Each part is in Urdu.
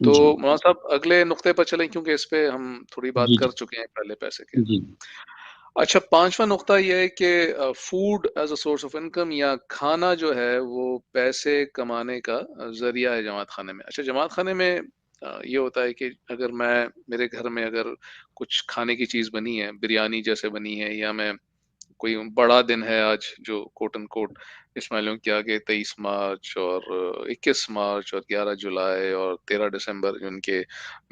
تو جی مولانا صاحب اگلے نقطے پر چلیں، کیونکہ اس پہ ہم تھوڑی بات جی جی کر چکے ہیں پہلے پیسے کے۔ جی اچھا، پانچواں نقطہ یہ ہے کہ food as a source of income, یا کھانا جو ہے وہ پیسے کمانے کا ذریعہ ہے جماعت خانے میں۔ اچھا، جماعت خانے میں یہ ہوتا ہے کہ اگر میرے گھر میں اگر کچھ کھانے کی چیز بنی ہے، بریانی جیسے بنی ہے، یا میں کوئی بڑا دن ہے آج، جو کوٹ ان کوٹ اسماعیلیوں کے آگے 23 مارچ اور 21 مارچ اور 11 جولائی اور 13 دسمبر، جن کے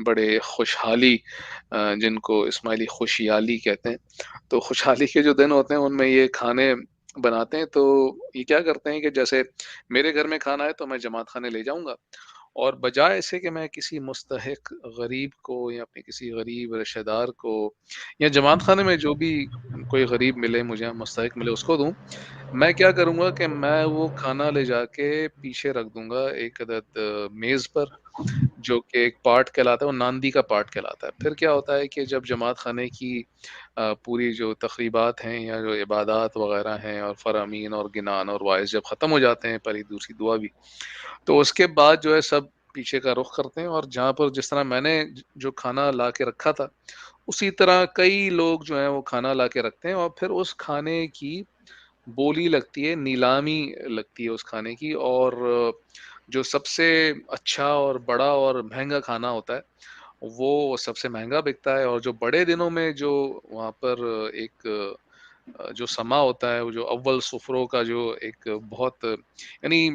بڑے خوشحالی، جن کو اسماعیلی خوشیالی کہتے ہیں، تو خوشحالی کے جو دن ہوتے ہیں ان میں یہ کھانے بناتے ہیں۔ تو یہ کیا کرتے ہیں کہ جیسے میرے گھر میں کھانا ہے تو میں جماعت خانے لے جاؤں گا، اور بجائے اسے کہ میں کسی مستحق غریب کو یا اپنے کسی غریب رشتہ دار کو، یا جماعت خانے میں جو بھی کوئی غریب ملے مجھے، مستحق ملے، اس کو دوں، میں کیا کروں گا کہ میں وہ کھانا لے جا کے پیچھے رکھ دوں گا ایک عدد میز پر، جو کہ ایک پارٹ کہلاتا ہے، وہ ناندی کا پارٹ کہلاتا ہے۔ پھر کیا ہوتا ہے کہ جب جماعت خانے کی پوری جو تقریبات ہیں یا جو عبادات وغیرہ ہیں اور فرامین اور گنان اور وائز جب ختم ہو جاتے ہیں، پہلی دوسری دعا بھی، تو اس کے بعد جو ہے سب پیچھے کا رخ کرتے ہیں، اور جہاں پر جس طرح میں نے جو کھانا لا کے رکھا تھا، اسی طرح کئی لوگ جو ہیں وہ کھانا لا کے رکھتے ہیں، اور پھر اس کھانے کی بولی لگتی ہے، نیلامی لگتی ہے اس کھانے کی، اور جو سب سے اچھا اور بڑا اور مہنگا کھانا ہوتا ہے وہ سب سے مہنگا بکتا ہے۔ اور جو بڑے دنوں میں جو وہاں پر ایک جو سما ہوتا ہے، وہ جو اول سفروں کا جو ایک بہت، یعنی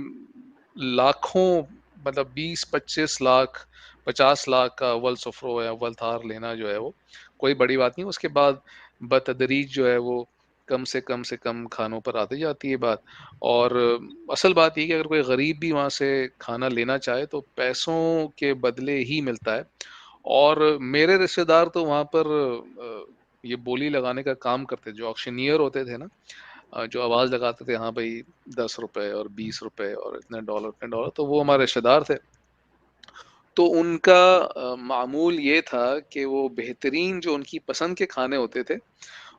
لاکھوں، مطلب 20-25 لاکھ 50 لاکھ کا اول سفرو ہے، اول تھار لینا جو ہے وہ کوئی بڑی بات نہیں۔ اس کے بعد بتدریج جو ہے وہ کم سے کم کھانوں پر آتی جاتی ہے بات۔ اور اصل بات یہ کہ اگر کوئی غریب بھی وہاں سے کھانا لینا چاہے تو پیسوں کے بدلے ہی ملتا ہے۔ اور میرے رشتہ دار تو وہاں پر یہ بولی لگانے کا کام کرتے، جو آکشنیئر ہوتے تھے نا، جو آواز لگاتے تھے، ہاں بھائی 10 روپے اور 20 روپے اور اتنے ڈالر اتنے ڈالر، تو وہ ہمارے رشتہ دار تھے۔ تو ان کا معمول یہ تھا کہ وہ بہترین جو ان کی پسند کے کھانے ہوتے تھے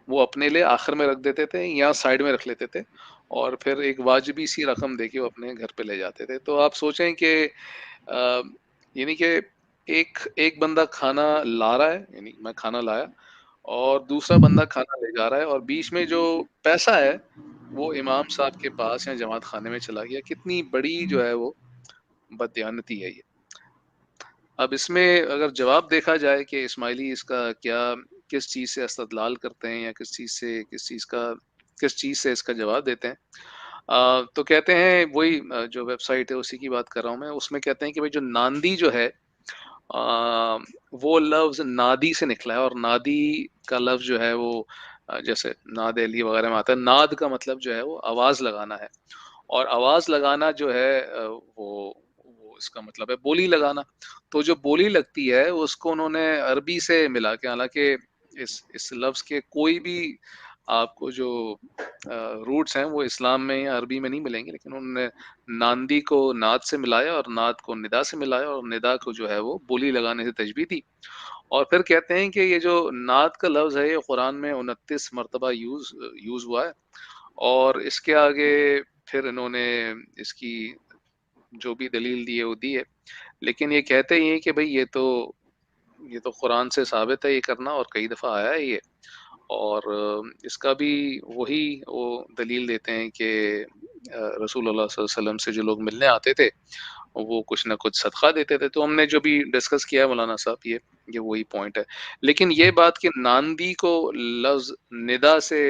وہ اپنے لیے آخر میں رکھ دیتے تھے یا سائڈ میں رکھ لیتے تھے، اور پھر ایک واجبی سی رقم دے کے وہ اپنے گھر پہ لے جاتے تھے۔ تو آپ سوچیں کہ یعنی کہ ایک بندہ کھانا لا رہا ہے، یعنی میں کھانا لایا، اور دوسرا بندہ کھانا لے جا رہا ہے، اور بیچ میں جو پیسہ ہے وہ امام صاحب کے پاس یا جماعت خانے میں چلا گیا۔ کتنی بڑی جو ہے وہ بددیانتی ہے یہ۔ اب اس میں اگر جواب دیکھا جائے کہ اسماعیلی اس کا کیا، کس چیز سے استدلال کرتے ہیں، یا کس چیز سے اس کا جواب دیتے ہیں، تو کہتے ہیں وہی جو ویب سائٹ ہے اسی کی بات کر رہا ہوں میں، اس میں کہتے ہیں کہ بھائی جو ناندی جو ہے، وہ لفظ نادی سے نکلا ہے، اور نادی کا لفظ جو ہے وہ جیسے ناد علی وغیرہ میں آتا ہے، ناد کا مطلب جو ہے وہ آواز لگانا ہے، اور آواز لگانا جو ہے وہ اس کا مطلب ہے بولی لگانا۔ تو جو بولی لگتی ہے اس کو انہوں نے عربی سے ملا کے، حالانکہ اس لفظ کے کوئی بھی آپ کو جو روٹس ہیں وہ اسلام میں یا عربی میں نہیں ملیں گے، لیکن انہوں نے ناندی کو ناد سے ملایا اور ناد کو ندا سے ملایا، اور ندا کو جو ہے وہ بولی لگانے سے تشبیہ دی۔ اور پھر کہتے ہیں کہ یہ جو ناد کا لفظ ہے یہ قرآن میں 29 مرتبہ یوز ہوا ہے، اور اس کے آگے پھر انہوں نے اس کی جو بھی دلیل دی ہے وہ دی ہے، لیکن یہ کہتے ہی ہیں کہ بھئی یہ تو قرآن سے ثابت ہے یہ کرنا، اور کئی دفعہ آیا ہے یہ، اور اس کا بھی وہی وہ دلیل دیتے ہیں کہ رسول اللہ صلی اللہ علیہ وسلم سے جو لوگ ملنے آتے تھے وہ کچھ نہ کچھ صدقہ دیتے تھے۔ تو ہم نے جو بھی ڈسکس کیا ہے مولانا صاحب، یہ وہی پوائنٹ ہے۔ لیکن یہ بات کہ ناندی کو لفظ ندا سے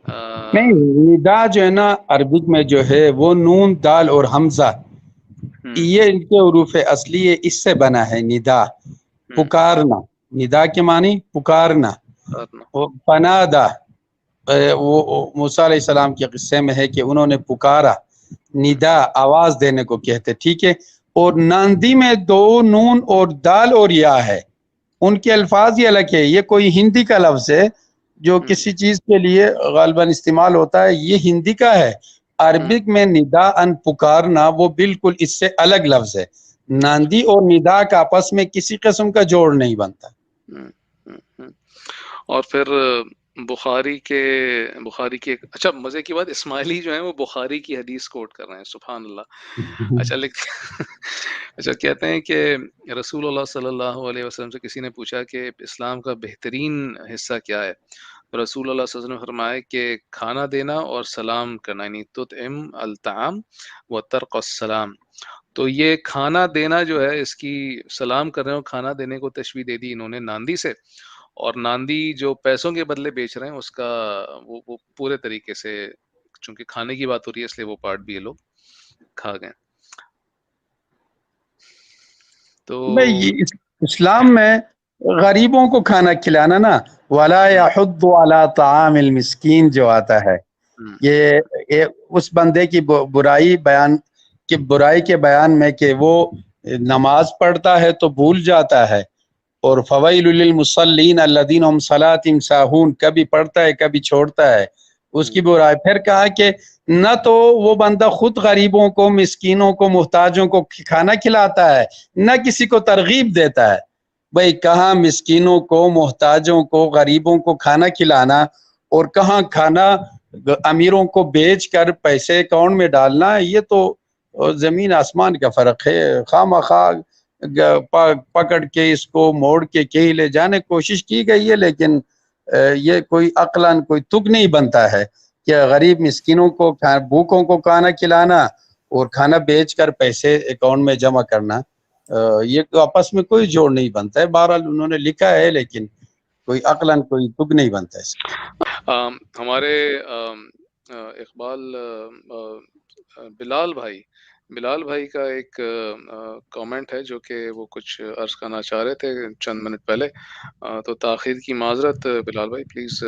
نہیں، ندا جو ہے نا عربک میں جو ہے وہ نون دال اور حمزہ، ہم یہ ان کے حروف اصلی ہے، اس سے بنا ہے ندا، ہم پکارنا۔ ندا کے معنی پکارنا۔ کرنا۔ پنادا، وہ موسیٰ علیہ السلام کے قصے میں ہے کہ انہوں نے پکارا، ندا آواز دینے کو کہتے، ٹھیک ہے۔ اور ناندی میں 2 نون اور دال اور یا ہے، ان کے الفاظ ہی الگ ہے، یہ کوئی ہندی کا لفظ ہے جو ہم کسی چیز کے لیے غالباً استعمال ہوتا ہے، یہ ہندی کا ہے۔ ہم عربک میں ندا ان پکارنا وہ بالکل اس سے الگ لفظ ہے۔ ناندی اور ندا کا آپس میں کسی قسم کا جوڑ نہیں بنتا۔ ہم ہم ہم اور پھر بخاری کی اچھا مزے کی بات، اسماعیلی جو ہیں وہ بخاری کی حدیث کوٹ کر رہے ہیں، سبحان اللہ. اچھا اچھا کہتے ہیں کہ رسول اللہ صلی اللہ علیہ وسلم سے کسی نے پوچھا کہ اسلام کا بہترین حصہ کیا ہے؟ رسول اللہ صلی اللہ علیہ وسلم نے فرمایا کہ کھانا دینا اور سلام کرنا، یعنی تطعم الطعام و ترک السلام. تو یہ کھانا دینا جو ہے، اس کی سلام کر رہے ہو، کھانا دینے کو تشبیہ دے دی انہوں نے ناندی سے، اور ناندی جو پیسوں کے بدلے بیچ رہے ہیں اس کا وہ پورے طریقے سے، چونکہ کھانے کی بات ہو رہی ہے اس لیے وہ پارٹ بھی یہ لوگ کھا گئے. تو بھائی اسلام میں غریبوں کو کھانا کھلانا نا، ولا یحض علی طعام المسکین جو آتا ہے، یہ اس بندے کی برائی کے بیان میں کہ وہ نماز پڑھتا ہے تو بھول جاتا ہے، اور فویل للمصلین الذین هم صلاتهم ساہون، کبھی پڑھتا ہے کبھی چھوڑتا ہے، اس کی برائی. پھر کہا کہ نہ تو وہ بندہ خود غریبوں کو، مسکینوں کو، محتاجوں کو کھانا کھلاتا ہے، نہ کسی کو ترغیب دیتا ہے. بھئی کہاں مسکینوں کو، محتاجوں کو، غریبوں کو کھانا کھلانا، اور کہاں کھانا امیروں کو بیچ کر پیسے اکاؤنٹ میں ڈالنا، یہ تو زمین آسمان کا فرق ہے. خواہ پکڑ کے اس کو موڑ کے کہیں لے جانے کوشش کی گئی ہے، لیکن یہ کوئی عقلاً کوئی تک نہیں بنتا ہے کہ غریب مسکینوں کو، بھوکوں کو کھانا کھلانا اور کھانا بیچ کر پیسے اکاؤنٹ میں جمع کرنا، یہ تو آپس میں کوئی جوڑ نہیں بنتا ہے. بہرحال انہوں نے لکھا ہے لیکن کوئی عقلاً کوئی تک نہیں بنتا ہے. ہمارے اقبال بلال بھائی کا ایک کامنٹ ہے جو کہ وہ کچھ عرض کرنا چاہ رہے تھے چند منٹ پہلے. تو تاخیر کی معذرت بلال بھائی، پلیز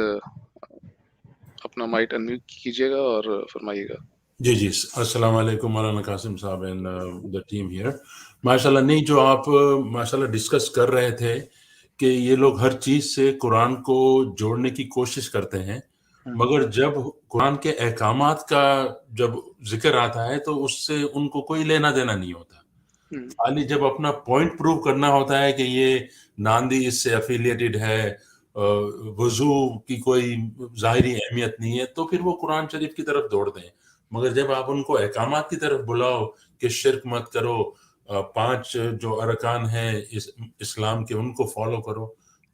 اپنا مائک انمیوٹ کیجیے گا اور فرمائیے گا. جی السلام علیکم مولانا قاسم صاحب اینڈ دا ٹیم ہیئر. ماشاءاللہ، نہیں جو آپ ماشاءاللہ ڈسکس کر رہے تھے کہ یہ لوگ ہر چیز سے قرآن کو جوڑنے کی کوشش کرتے ہیں، مگر جب قرآن کے احکامات کا جب ذکر آتا ہے تو اس سے ان کو کوئی لینا دینا نہیں ہوتا. خالی جب اپنا پوائنٹ پروو کرنا ہوتا ہے کہ یہ ناندی اس سے افیلیٹڈ ہے، وضو کی کوئی ظاہری اہمیت نہیں ہے، تو پھر وہ قرآن شریف کی طرف دوڑتے ہیں. مگر جب آپ ان کو احکامات کی طرف بلاؤ کہ شرک مت کرو، 5 جو ارکان ہیں اسلام کے ان کو فالو کرو،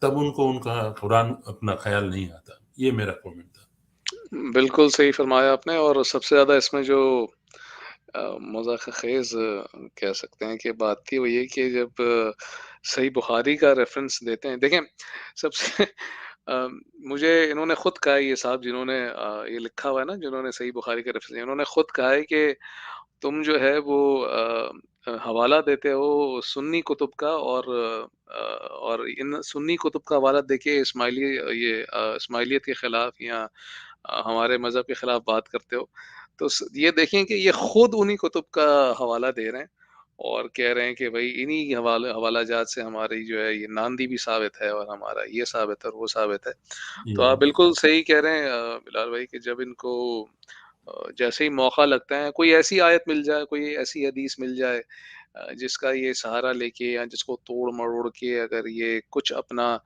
تب ان کو ان کا قرآن اپنا خیال نہیں آتا. یہ میرا کومنٹ تھا. بالکل صحیح فرمایا آپ نے. اور سب سے زیادہ اس میں جو مذاق خیز کہہ سکتے ہیں کہ بات تھی وہ یہ کہ جب صحیح بخاری کا ریفرنس دیتے ہیں، دیکھیں سب سے مجھے انہوں نے خود کہا، یہ صاحب جنہوں نے یہ لکھا ہوا ہے نا، جنہوں نے صحیح بخاری کا ریفرنس، انہوں نے خود کہا ہے کہ تم جو ہے وہ حوالہ دیتے ہو سنی کتب کا، اور ان سنی کتب کا حوالہ دے کے اسماعیلیت کے خلاف یا ہمارے مذہب کے خلاف بات کرتے ہو. تو یہ دیکھیں کہ یہ خود انہی کتب کا حوالہ دے رہے ہیں اور کہہ رہے ہیں کہ بھائی انہی حوالہ جات سے ہماری جو ہے یہ ناندی بھی ثابت ہے، اور ہمارا یہ ثابت ہے اور وہ ثابت ہے. تو آپ بالکل صحیح کہہ رہے ہیں بلال بھائی کہ جب ان کو جیسے ہی موقع لگتا ہے، کوئی ایسی آیت مل جائے، کوئی ایسی حدیث مل جائے جس کا یہ سہارا لے کے یا جس کو توڑ مروڑ کے اگر یہ کچھ اپنا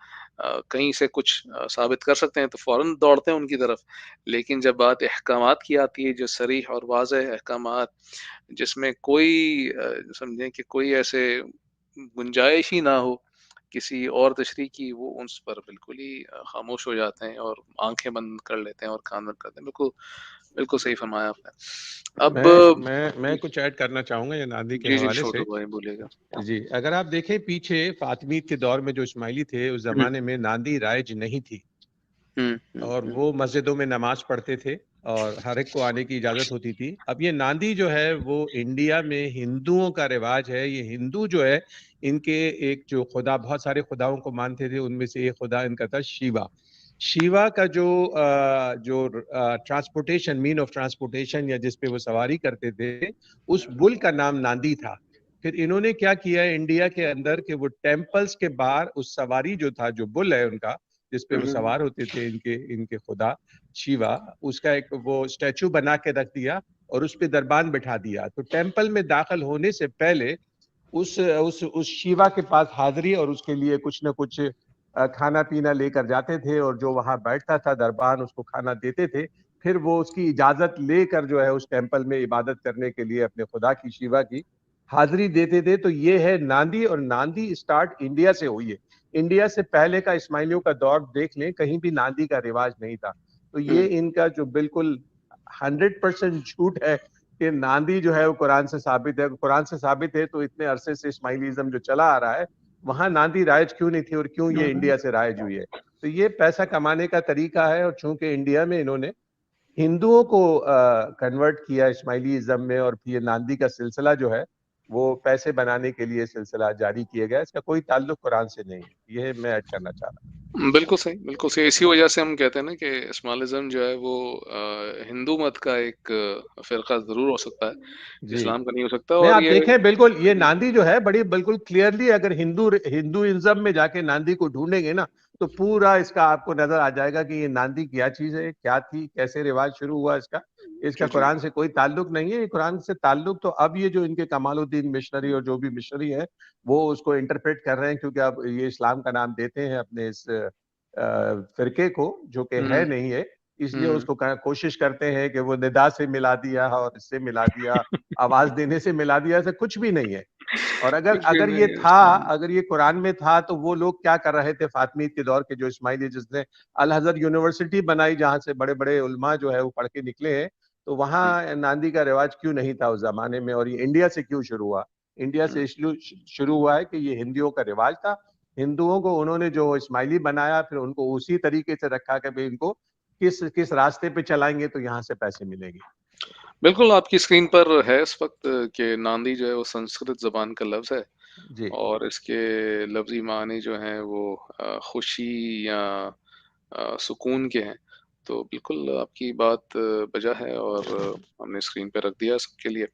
کہیں سے کچھ ثابت کر سکتے ہیں تو فوراً دوڑتے ہیں ان کی طرف. لیکن جب بات احکامات کی آتی ہے، جو صریح اور واضح احکامات جس میں کوئی سمجھیں کہ کوئی ایسے گنجائش ہی نہ ہو کسی اور تشریح کی، وہ ان پر بالکل ہی خاموش ہو جاتے ہیں اور آنکھیں بند کر لیتے ہیں اور کان بند کرتے ہیں. بالکل صحیح فرمایا آپ نے. اب میں کچھ ایڈ کرنا چاہوں گا یہ ناندی کے حوالے سے. بولیے گا. جی، اگر آپ دیکھیں پیچھے فاطمیت کے دور میں جو اسماعیلی تھے اس زمانے میں ناندی رائج نہیں تھی، اور وہ مسجدوں میں نماز پڑھتے تھے اور ہر ایک کو آنے کی اجازت ہوتی تھی. اب یہ ناندی جو ہے وہ انڈیا میں ہندوؤں کا رواج ہے. یہ ہندو جو ہے ان کے ایک جو خدا، بہت سارے خداؤں کو مانتے تھے، ان میں سے ایک خدا ان کا تھا شیوا کا جو ٹرانسپورٹیشن، مین آف ٹرانسپورٹیشن یا جس پہ وہ سواری کرتے تھے، اس بل کا نام ناندی تھا. پھر انہوں نے کیا کیا انڈیا کے اندر کہ وہ ٹیمپلز کے باہر اس سواری جو تھا، جو بل ہے ان کا جس پہ وہ سوار ہوتے تھے ان کے خدا شیوا، اس کا ایک وہ اسٹیچو بنا کے رکھ دیا اور اس پہ دربان بٹھا دیا. تو ٹیمپل میں داخل ہونے سے پہلے اس شیوا کے پاس حاضری اور اس کے لیے کچھ نہ کچھ کھانا پینا لے کر جاتے تھے اور جو وہاں بیٹھتا تھا دربان اس کو کھانا دیتے تھے، پھر وہ اس کی اجازت لے کر جو ہے اس ٹیمپل میں عبادت کرنے کے لیے اپنے خدا کی شیوا کی حاضری دیتے تھے. تو یہ ہے ناندی، اور ناندی اسٹارٹ انڈیا سے ہوئی ہے. انڈیا سے پہلے کا اسماعیلیوں کا دور دیکھ لیں، کہیں بھی ناندی کا رواج نہیں تھا. تو یہ ان کا جو بالکل 100% جھوٹ ہے کہ ناندی جو ہے وہ قرآن سے ثابت ہے. قرآن سے ثابت ہے تو اتنے عرصے سے اسماعیلیزم جو چلا آ رہا ہے وہاں ناندی رائج کیوں نہیں تھی اور کیوں یہ انڈیا سے رائج ہوئی ہے؟ تو یہ پیسہ کمانے کا طریقہ ہے. اور چونکہ انڈیا میں انہوں نے ہندوؤں کو کنورٹ کیا اسماعیلیزم میں، اور پھر ناندی کا سلسلہ جو ہے وہ پیسے بنانے کے لیے سلسلہ جاری کیا گیا. اس کا کوئی تعلق قرآن سے نہیں ہے. یہ میں ایڈ کرنا چاہ رہا ہوں. بالکل صحیح، بالکل صحیح. اسی وجہ سے ہم کہتے ہیں نا کہ اسماعیلزم جو ہے وہ ہندو مت کا ایک فرقہ ضرور ہو سکتا ہے، جی اسلام کا نہیں ہو سکتا. نہیں، اور آپ یہ دیکھیں بالکل یہ ناندی جو ہے بڑی بالکل کلیئرلی، اگر ہندوازم میں جا کے ناندی کو ڈھونڈیں گے نا تو پورا اس کا آپ کو نظر آ جائے گا کہ یہ ناندی کیا چیز ہے، کیا تھی، کیسے رواج شروع ہوا اس کا جی جی قرآن سے کوئی تعلق نہیں ہے. یہ قرآن سے تعلق تو اب یہ جو ان کے کمال الدین مشنری اور جو بھی مشنری ہیں وہ اس کو انٹرپریٹ کر رہے ہیں، کیونکہ اب یہ اسلام کا نام دیتے ہیں اپنے اس فرقے کو جو کہ ہے نہیں ہے. اس لیے اس کو کوشش کرتے ہیں کہ وہ ندا سے ملا دیا اور اس سے ملا دیا، آواز دینے سے ملا دیا. ایسا کچھ بھی نہیں ہے. اور کچھ بھی اگر یہ نہیں تھا، ہے. اگر یہ قرآن میں تھا تو وہ لوگ کیا کر رہے تھے فاطمیت کے دور کے جو اسماعیلی، جس نے الحضر یونیورسٹی بنائی جہاں سے بڑے بڑے علماء جو ہے وہ پڑھ کے نکلے ہیں، تو وہاں ناندی کا رواج کیوں نہیں تھا اس زمانے میں؟ اور یہ انڈیا سے کیوں شروع ہوا؟ انڈیا سے اس لیے شروع ہوا ہے کہ یہ ہندوؤں کا رواج تھا. ہندوؤں کو انہوں نے جو اسماعیلی بنایا، پھر ان کو اسی طریقے سے رکھا کہ ان کو کس راستے پہ چلائیں گے تو یہاں سے پیسے ملیں گے. بالکل آپ کی اسکرین پر ہے اس وقت کہ ناندی جو ہے وہ سنسکرت زبان کا لفظ ہے، جی اور اس کے لفظی معنی جو ہیں وہ خوشی یا سکون کے ہیں. تو بالکل آپ کی بات بجا ہے، اور ہم نے اسکرین پہ رکھ دیا سب کے لیے.